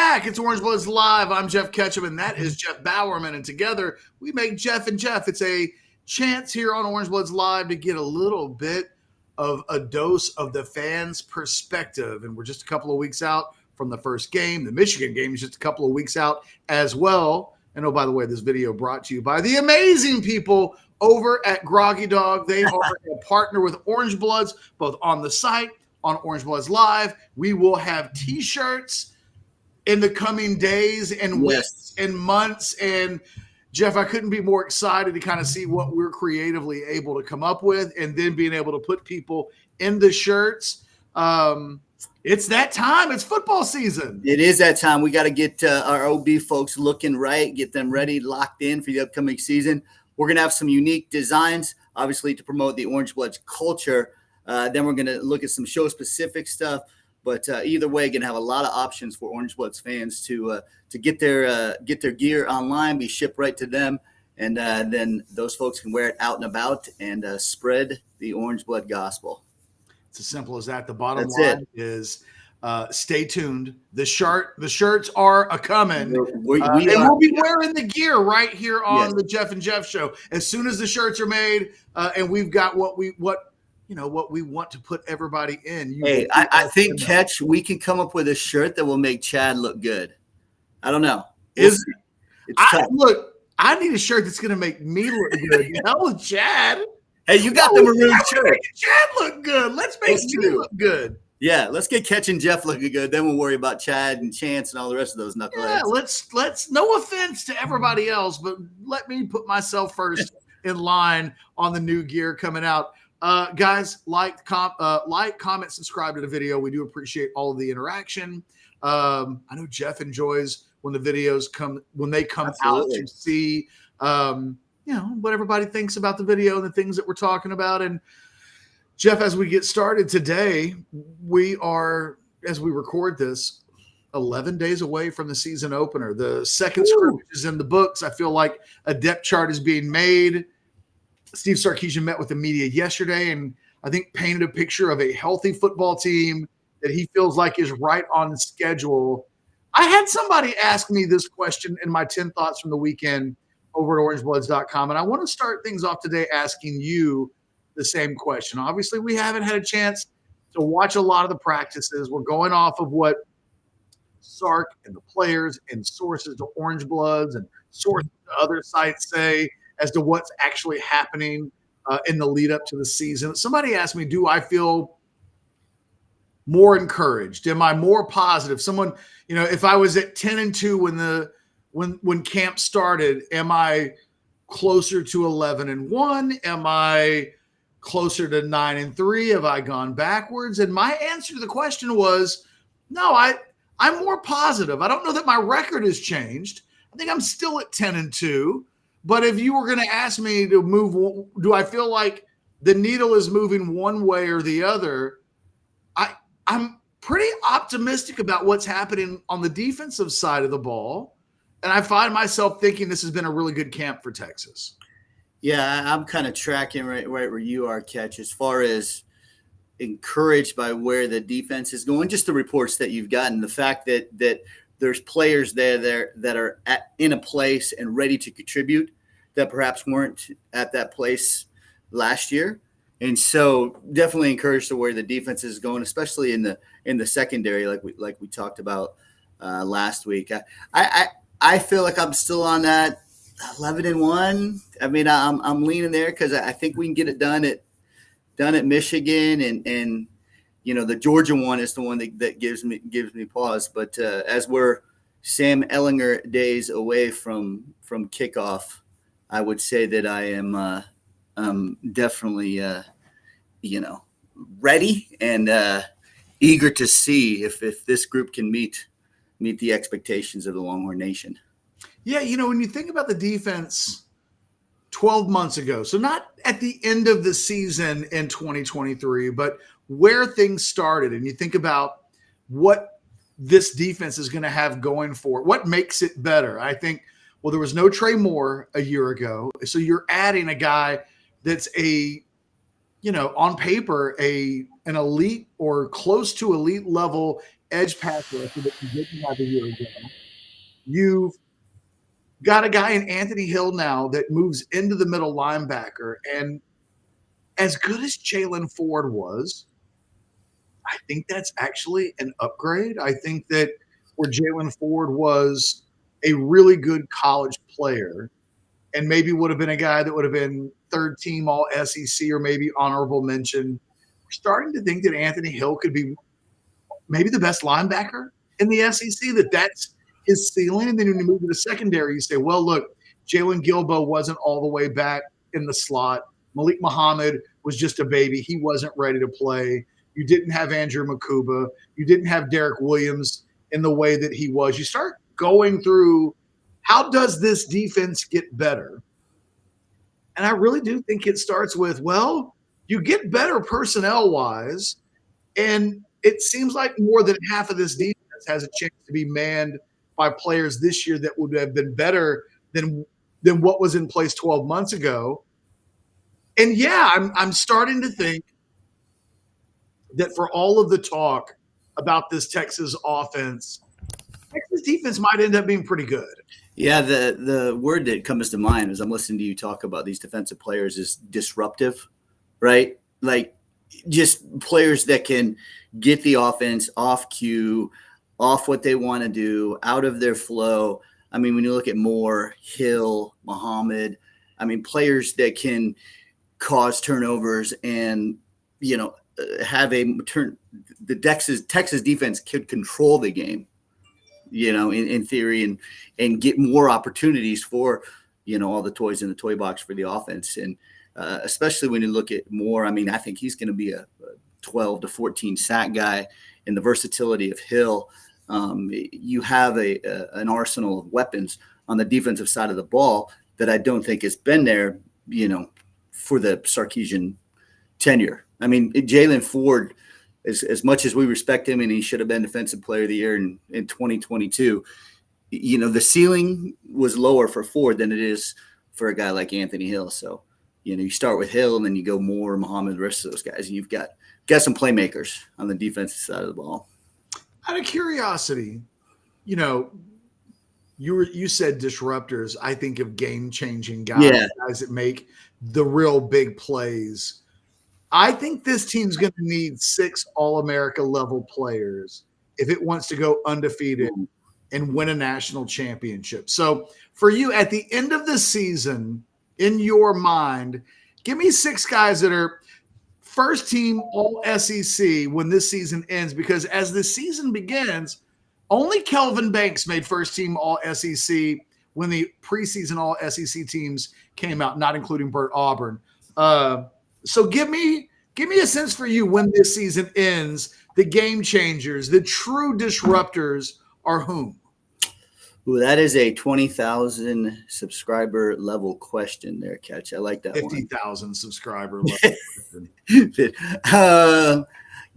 back. It's Orange Bloods Live. I'm Jeff Ketchum, and that is Jeff Bowerman. And together we make Jeff and Jeff. It's a chance here on Orange Bloods Live to get a little bit of a dose of the fans' perspective. And we're just a couple of weeks out from the first game. The Michigan game is just a couple of weeks out as well. And oh, by the way, this video brought to you by the amazing people over at Groggy Dog. They are a partner with Orange Bloods, both on the site, on Orange Bloods Live. We will have T-shirts in the coming days and weeks and months. And Jeff, I couldn't be more excited to kind of see what we're creatively able to come up with, and then being able to put people in the shirts. It's that time. It's football season. It is that time. We got to get our OB folks looking right, get them ready, locked in for the upcoming season. We're going to have some unique designs, obviously, to promote the Orange Bloods culture. Then we're going to look at some show-specific stuff. But either way, going to have a lot of options for Orange Bloods fans to get their gear online, be shipped right to them, and then those folks can wear it out and about and spread the Orange Blood gospel. It's as simple as that. The bottom line is stay tuned. The shirts are a-coming. We'll be wearing the gear right here on the Jeff and Jeff show. As soon as the shirts are made and we've got what we want to put everybody in. I think, Catch, we can come up with a shirt that will make Chad look good. I don't know. Look, I need a shirt that's going to make me look good. Hell with Chad. Hey, you got the maroon shirt. Chad look good. Let's make me look good. Yeah, let's get Catch and Jeff looking good. Then we'll worry about Chad and Chance and all the rest of those knuckleheads. Yeah, let's. No offense to everybody else, but let me put myself first in line on the new gear coming out. Guys, like, comment, subscribe to the video. We do appreciate all of the interaction. I know Jeff enjoys when the videos come out to see, what everybody thinks about the video and the things that we're talking about. And Jeff, as we get started today, we are, as we record this, 11 days away from the season opener. The second scrimmage is in the books. I feel like a depth chart is being made. Steve Sarkisian met with the media yesterday and I think painted a picture of a healthy football team that he feels like is right on schedule. I had somebody ask me this question in my 10 thoughts from the weekend over at orangebloods.com, and I want to start things off today asking you the same question. Obviously, we haven't had a chance to watch a lot of the practices. We're going off of what Sark and the players and sources to Orange Bloods and sources to other sites say as to what's actually happening in the lead up to the season. Somebody asked me, do I feel more encouraged? Am I more positive? Someone, if I was at 10-2 when camp started, am I closer to 11-1? Am I closer to 9-3? Have I gone backwards? And my answer to the question was, no, I'm more positive. I don't know that my record has changed. I think I'm still at 10-2. But if you were going to ask me to move, do I feel like the needle is moving one way or the other? I'm pretty optimistic about what's happening on the defensive side of the ball. And I find myself thinking this has been a really good camp for Texas. Yeah, I'm kind of tracking right where you are, Catch, as far as encouraged by where the defense is going. Just the reports that you've gotten, the fact that there's players there that are in a place and ready to contribute that perhaps weren't at that place last year. And so definitely encouraged to where the defense is going, especially in the secondary, like we talked about last week. I feel like I'm still on that 11-1. I mean, I'm leaning there because I think we can get it done at Michigan and the Georgia one is the one that gives me pause. But as we're Sam Ehlinger days away from kickoff, I would say that I am definitely ready and eager to see if this group can meet the expectations of the Longhorn Nation. Yeah, when you think about the defense 12 months ago, so not at the end of the season in 2023, but where things started, and you think about what this defense is going to have going for it, what makes it better. I think, well, there was no Trey Moore a year ago, so you're adding a guy that's on paper, an elite or close to elite level edge pass rusher that you didn't have a year ago. You've got a guy in Anthony Hill now that moves into the middle linebacker. And as good as Jalen Ford was, I think that's actually an upgrade. I think that where Jalen Ford was a really good college player and maybe would have been a guy that would have been third team all SEC or maybe honorable mention, we're starting to think that Anthony Hill could be maybe the best linebacker in the SEC, that's his ceiling. And then when you move to the secondary, you say, well, look, Jalen Gilbo wasn't all the way back in the slot. Malik Muhammad was just a baby. He wasn't ready to play. You didn't have Andrew Makuba. You didn't have Derek Williams in the way that he was. You start going through, how does this defense get better? And I really do think it starts with, well, you get better personnel-wise, and it seems like more than half of this defense has a chance to be manned by players this year that would have been better than what was in place 12 months ago. And yeah, I'm starting to think that for all of the talk about this Texas offense, Texas defense might end up being pretty good. Yeah, the word that comes to mind as I'm listening to you talk about these defensive players is disruptive, right? Like just players that can get the offense off cue, off what they want to do, out of their flow. I mean, when you look at Moore, Hill, Muhammad, I mean, players that can cause turnovers and, have a turn. The Texas defense could control the game, in theory, and get more opportunities for, all the toys in the toy box for the offense. And especially when you look at Moore, I mean, I think he's going to be a 12 to 14 sack guy, and the versatility of Hill. You have an arsenal of weapons on the defensive side of the ball that I don't think has been there, for the Sarkisian tenure. I mean, Jalen Ford, as much as we respect him and he should have been Defensive Player of the Year in 2022, the ceiling was lower for Ford than it is for a guy like Anthony Hill. So, you start with Hill and then you go Moore, Muhammad, the rest of those guys, and you've got some playmakers on the defensive side of the ball. Out of curiosity, you said disruptors. I think of game-changing guys, guys that make the real big plays. I think this team's going to need 6 All-America level players if it wants to go undefeated and win a national championship. So for you, at the end of the season, in your mind, give me 6 guys that are first team All SEC when this season ends, because as the season begins, only Kelvin Banks made first team All SEC when the preseason All SEC teams came out, not including Bert Auburn. So give me a sense for you when this season ends, the game changers, the true disruptors are whom? Ooh, that is a 20,000 subscriber level question there, Catch. I like that 50,000 subscriber level.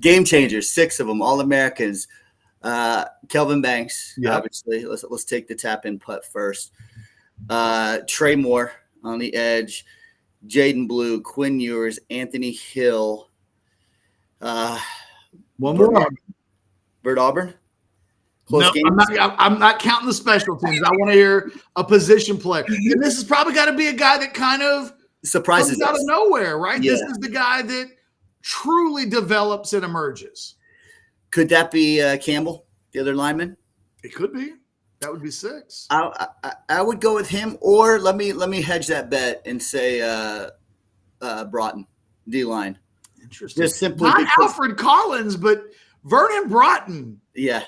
Game changers, 6 of them, All-Americans. Kelvin Banks, obviously. Let's take the tap in putt first. Trey Moore on the edge. Jaden Blue, Quinn Ewers, Anthony Hill. One more. Bert Auburn? No, I'm not counting the special teams. I want to hear a position player. And this has probably got to be a guy that kind of surprises comes out of nowhere, right? Yeah. This is the guy that truly develops and emerges. Could that be Campbell, the other lineman? It could be. That would be 6. I would go with him, or let me hedge that bet and say Broughton, D-line. Interesting. Just simply not Alfred Collins, but Vernon Broughton. Yeah.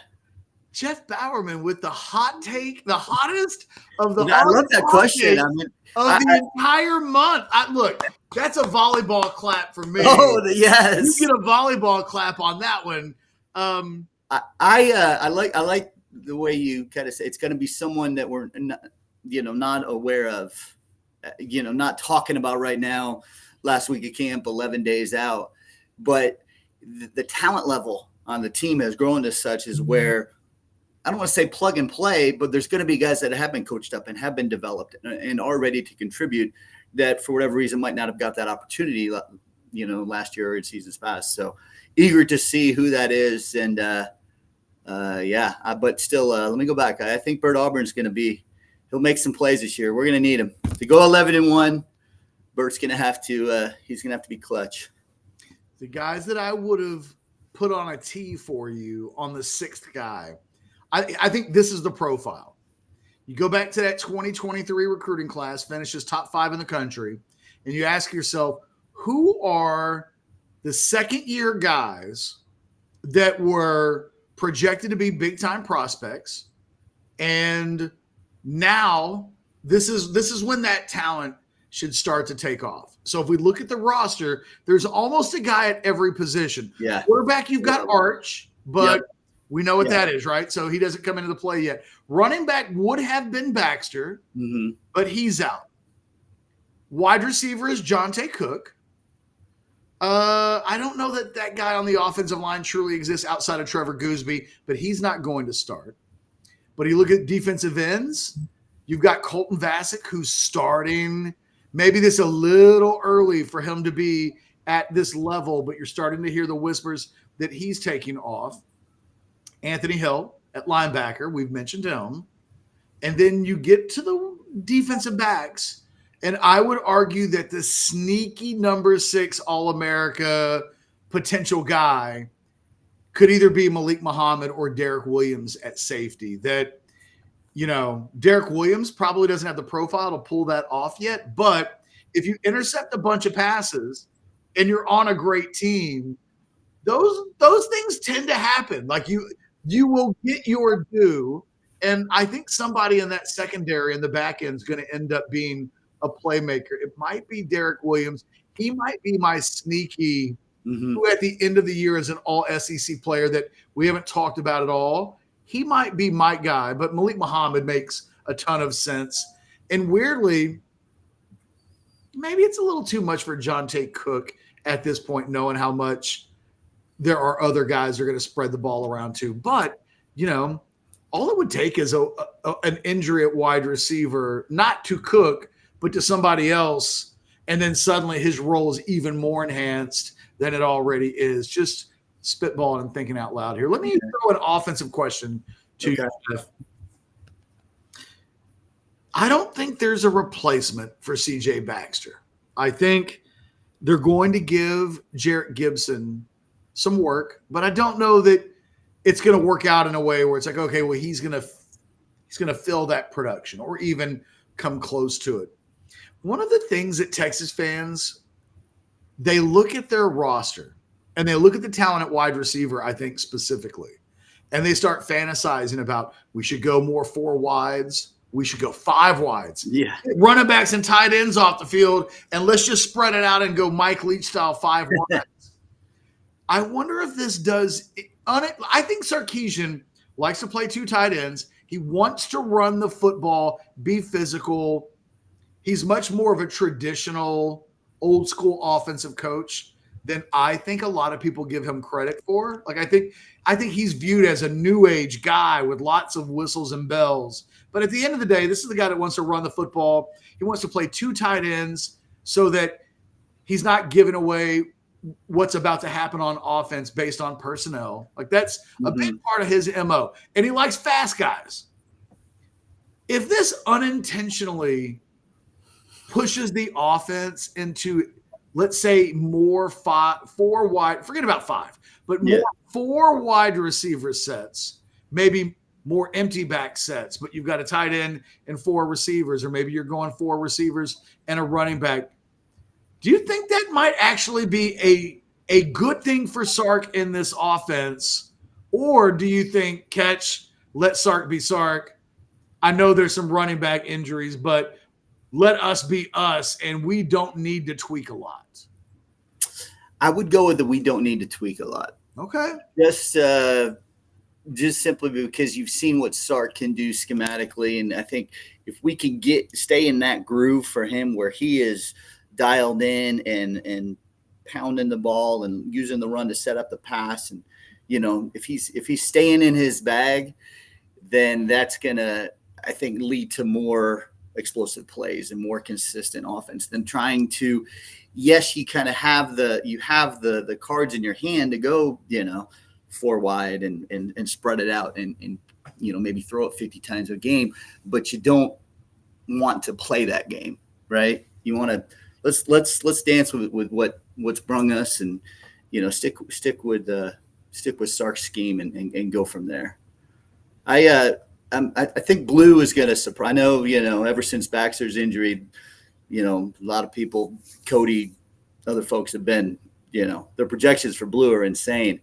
Jeff Bowerman with the hot take, the hottest of the. I love that question. I mean, the entire month. Look, that's a volleyball clap for me. Oh, yes. You get a volleyball clap on that one. I like the way you kind of say it's going to be someone that we're not aware of, not talking about right now. Last week at camp, 11 days out, but the talent level on the team has grown to such as where I don't want to say plug and play, but there's going to be guys that have been coached up and have been developed and are ready to contribute that for whatever reason might not have got that opportunity, last year or in seasons past. So eager to see who that is and But still, let me go back. I think Bert Auburn's going to he'll make some plays this year. We're going to need him to go 11-1. Bert's going to have to, he's going to have to be clutch. The guys that I would have put on a tee for you on the sixth guy, I think this is the profile. You go back to that 2023 recruiting class, finishes top 5 in the country, and you ask yourself, who are the second-year guys that were projected to be big-time prospects, and now this is when that talent should start to take off. So if we look at the roster, there's almost a guy at every position. Yeah. Quarterback, you've got Arch, but we know what that is, right? So he doesn't come into the play yet. Running back would have been Baxter, but he's out. Wide receiver is Jonte Cook. I don't know that guy on the offensive line truly exists outside of Trevor Gooseby, but he's not going to start. But you look at defensive ends, you've got Colton Vasek, who's starting. Maybe this a little early for him to be at this level, but you're starting to hear the whispers that he's taking off. Anthony Hill at linebacker, we've mentioned him. And then you get to the defensive backs, and I would argue that the sneaky number 6 All-America potential guy could either be Malik Muhammad or Derek Williams at safety. That, Derek Williams probably doesn't have the profile to pull that off yet, but if you intercept a bunch of passes and you're on a great team, those things tend to happen. Like you will get your due, and I think somebody in that secondary in the back end is going to end up being a playmaker. It might be Derek Williams. He might be my sneaky who at the end of the year is an all-SEC player that we haven't talked about at all. He might be my guy, but Malik Muhammad makes a ton of sense. And weirdly, maybe it's a little too much for Jonte Cook at this point, knowing how much there are other guys they're going to spread the ball around to. But, all it would take is an injury at wide receiver, not to Cook, but to somebody else, and then suddenly his role is even more enhanced than it already is. Just spitballing and thinking out loud here. Let me throw an offensive question to you, Jeff. I don't think there's a replacement for C.J. Baxter. I think they're going to give Jarrett Gibson some work, but I don't know that it's going to work out in a way where it's like, okay, well, he's going to fill that production or even come close to it. One of the things that Texas fans, they look at their roster and they look at the talent at wide receiver, I think specifically, and they start fantasizing about we should go more 4 wides. We should go 5 wides. Yeah. Running backs and tight ends off the field, and let's just spread it out and go Mike Leach style 5 wides. I wonder if this does – I think Sarkisian likes to play 2 tight ends. He wants to run the football, be physical. He's much more of a traditional, old-school offensive coach than I think a lot of people give him credit for. Like I think he's viewed as a new age guy with lots of whistles and bells. But at the end of the day, this is the guy that wants to run the football. He wants to play 2 tight ends so that he's not giving away what's about to happen on offense based on personnel. Like that's a big part of his MO. And he likes fast guys. If this unintentionally pushes the offense into, let's say, more 4 wide, forget about 5, but more 4 wide receiver sets, maybe more empty back sets, but you've got a tight end and 4 receivers, or maybe you're going 4 receivers and a running back. Do you think that might actually be a good thing for Sark in this offense? Or do you think let Sark be Sark? I know there's some running back injuries, but let us be us, and we don't need to tweak a lot. I would go with we don't need to tweak a lot. Okay. Just simply because you've seen what Sark can do schematically, and I think if we can stay in that groove for him where he is dialed in and pounding the ball and using the run to set up the pass, and if he's staying in his bag, then that's gonna, I think, lead to more explosive plays and more consistent offense than trying to, yes, you kind of have the cards in your hand to go, 4 wide and spread it out and maybe throw it 50 times a game, but you don't want to play that game, right? You want to let's dance with what's brung us, and stick with Sark's scheme and go from there. I think blue is going to surprise. I know, ever since Baxter's injury, a lot of people, Cody, other folks have been, their projections for blue are insane.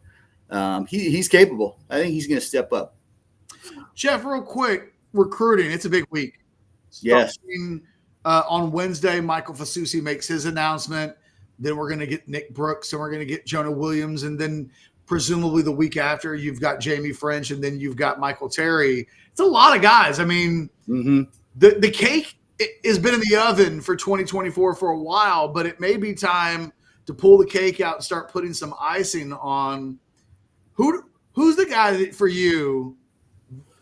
He's capable. I think he's going to step up. Jeff, real quick, recruiting. It's a big week. Yes. On Wednesday, Michael Fasusi makes his announcement. Then we're going to get Nick Brooks, and we're going to get Jonah Williams, and then presumably the week after, you've got Jamie French, and then you've got Michael Terry. It's a lot of guys. I mean, the cake has been in the oven for 2024 for a while, but it may be time to pull the cake out and start putting some icing on. Who's the guy that for you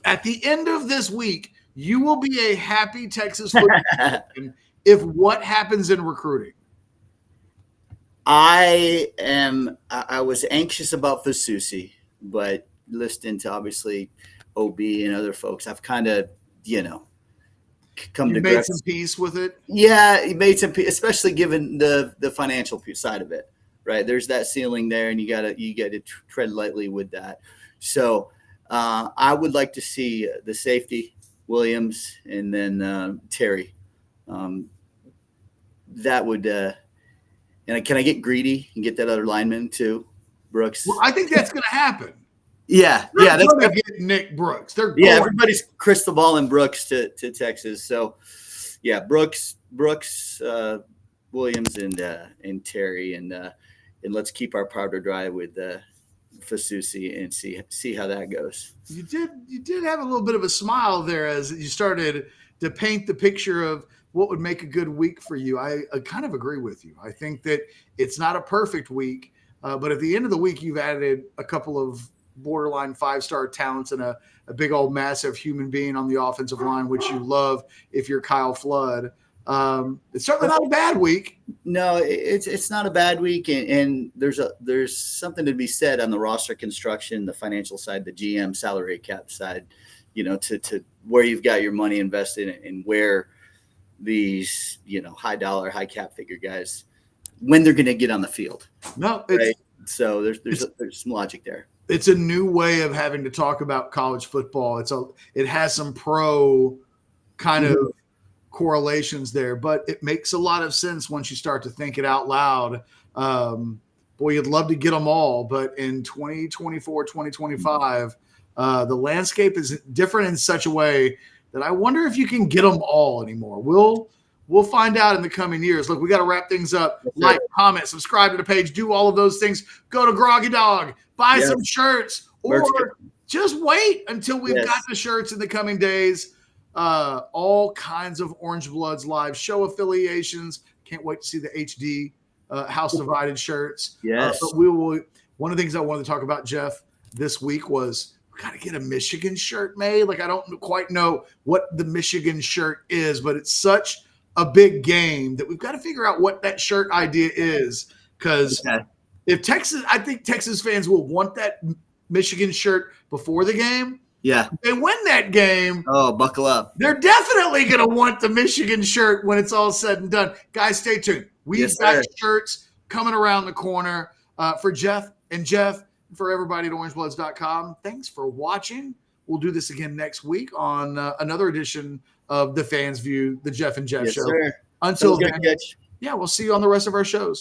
at the end of this week, you will be a happy Texas football fan if what happens in recruiting? I was anxious about Fasusi, but listening to obviously OB and other folks, I've kind of, come to made some peace with it. Yeah, he made some peace, especially given the financial side of it, right? There's that ceiling there, and you gotta tread lightly with that. So I would like to see the safety Williams and then Terry. That would. And can I get greedy and get that other lineman too, Brooks? Well, I think that's going to happen. Yeah. They're going to get Nick Brooks. Everybody's crystal balling Brooks to Texas. So, yeah, Brooks, Williams, and Terry, and let's keep our powder dry with Fasusi and see how that goes. You did have a little bit of a smile there as you started to paint the picture of what would make a good week for you. I kind of agree with you. I think that it's not a perfect week, but at the end of the week, you've added a couple of borderline 5-star talents and a big old massive human being on the offensive line, which you love if you're Kyle Flood. It's certainly not a bad week. No, it's not a bad week, and there's something to be said on the roster construction, the financial side, the GM salary cap side, to where you've got your money invested and where these, high dollar, high cap figure guys, when they're going to get on the field. No, right? So there's some logic there. It's a new way of having to talk about college football. It has some pro kind of correlations there, but it makes a lot of sense once you start to think it out loud. Boy, you'd love to get them all, but in 2024, 2025, the landscape is different in such a way that I wonder if you can get them all anymore. We'll find out in the coming years. Look, we got to wrap things up. Like, comment, subscribe to the page, do all of those things. Go to Groggy Dog, buy some shirts, or just wait until we've got the shirts in the coming days. All kinds of Orange Bloods live show affiliations. Can't wait to see the HD House Divided shirts. Yes. But we will. One of the things I wanted to talk about, Jeff, this week was got to get a Michigan shirt made. Like, I don't quite know what the Michigan shirt is, but it's such a big game that we've got to figure out what that shirt idea is. Because I think Texas fans will want that Michigan shirt before the game. Yeah. If they win that game. Oh, buckle up. They're definitely going to want the Michigan shirt when it's all said and done. Guys, stay tuned. We've got shirts coming around the corner for Jeff and Jeff. For everybody at orangebloods.com, thanks for watching. We'll do this again next week on another edition of The Fans View, the Jeff and Jeff Show. Sir. Until then, we'll see you on the rest of our shows.